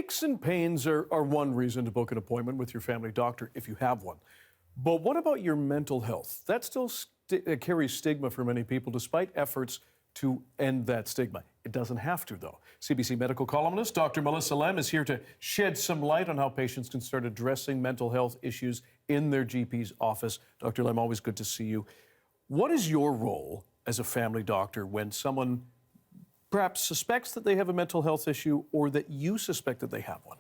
Aches and pains are one reason to book an appointment with your family doctor if you have one. But what about your mental health? That still carries stigma for many people, despite efforts to end that stigma. It doesn't have to, though. CBC medical columnist Dr. Melissa Lem is here to shed some light on how patients can start addressing mental health issues in their GP's office. Dr. Lem, always good to see you. What is your role as a family doctor when someone perhaps suspects that they have a mental health issue or that you suspect that they have one?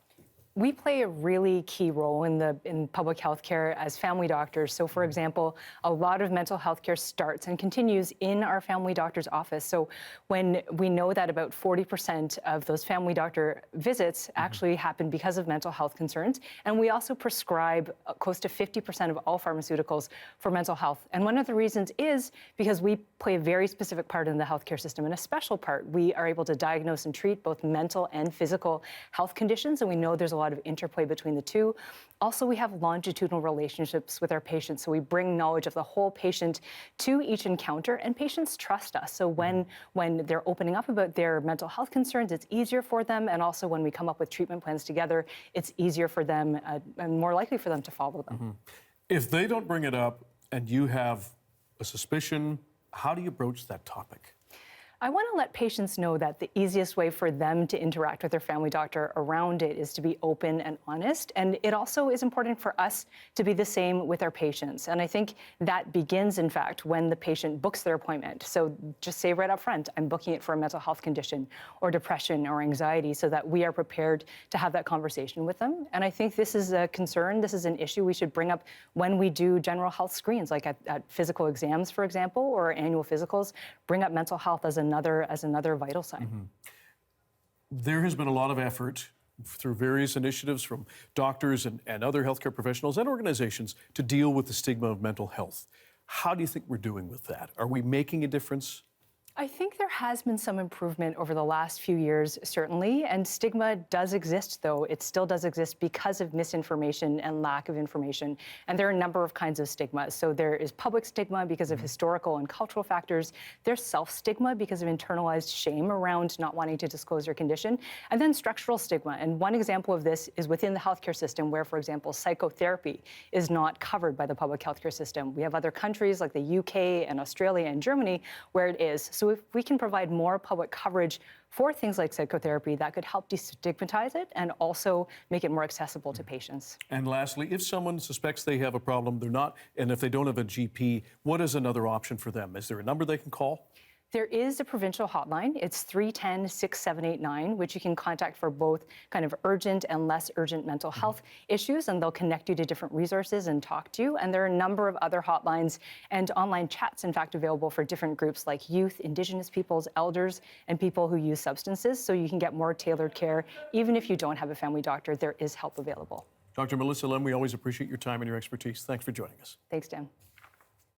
We play a really key role in public health care as family doctors. So, for example, a lot of mental health care starts and continues in our family doctor's office. So when we know that about 40% of those family doctor visits actually happen because of mental health concerns, and we also prescribe close to 50% of all pharmaceuticals for mental health. And one of the reasons is because we play a very specific part in the healthcare system, and a special part. We are able to diagnose and treat both mental and physical health conditions, and we know there's a lot of interplay between the two. Also, we have longitudinal relationships with our patients, so we bring knowledge of the whole patient to each encounter, and patients trust us. So when they're opening up about their mental health concerns, it's easier for them, and also when we come up with treatment plans together, it's easier for them and more likely for them to follow them. If they don't bring it up and you have a suspicion, how do you broach that topic? I want to let patients know that the easiest way for them to interact with their family doctor around it is to be open and honest. And it also is important for us to be the same with our patients. And I think that begins, in fact, when the patient books their appointment. So just say right up front, I'm booking it for a mental health condition or depression or anxiety, so that we are prepared to have that conversation with them. And I think this is a concern, this is an issue we should bring up when we do general health screens, like at physical exams, for example, or annual physicals. Bring up mental health as another vital sign. There has been a lot of effort through various initiatives from doctors and other healthcare professionals and organizations to deal with the stigma of mental health. How do you think we're doing with that? Are we making a difference? I think there has been some improvement over the last few years, certainly, and stigma does exist, though. It still does exist because of misinformation and lack of information, and there are a number of kinds of stigma. So there is public stigma because of historical and cultural factors. There's self-stigma because of internalized shame around not wanting to disclose your condition, and then structural stigma. And one example of this is within the healthcare system where, for example, psychotherapy is not covered by the public healthcare system. We have other countries like the UK and Australia and Germany where it is. So if we can provide more public coverage for things like psychotherapy, that could help destigmatize it and also make it more accessible to patients. And lastly, if someone suspects they have a problem, and if they don't have a GP, what is another option for them? Is there a number they can call? There is a provincial hotline. It's 310-6789, which you can contact for both kind of urgent and less urgent mental health issues, and they'll connect you to different resources and talk to you. And there are a number of other hotlines and online chats, in fact, available for different groups like youth, Indigenous peoples, elders, and people who use substances, so you can get more tailored care. Even if you don't have a family doctor, there is help available. Dr. Melissa Lem, we always appreciate your time and your expertise. Thanks for joining us. Thanks, Dan.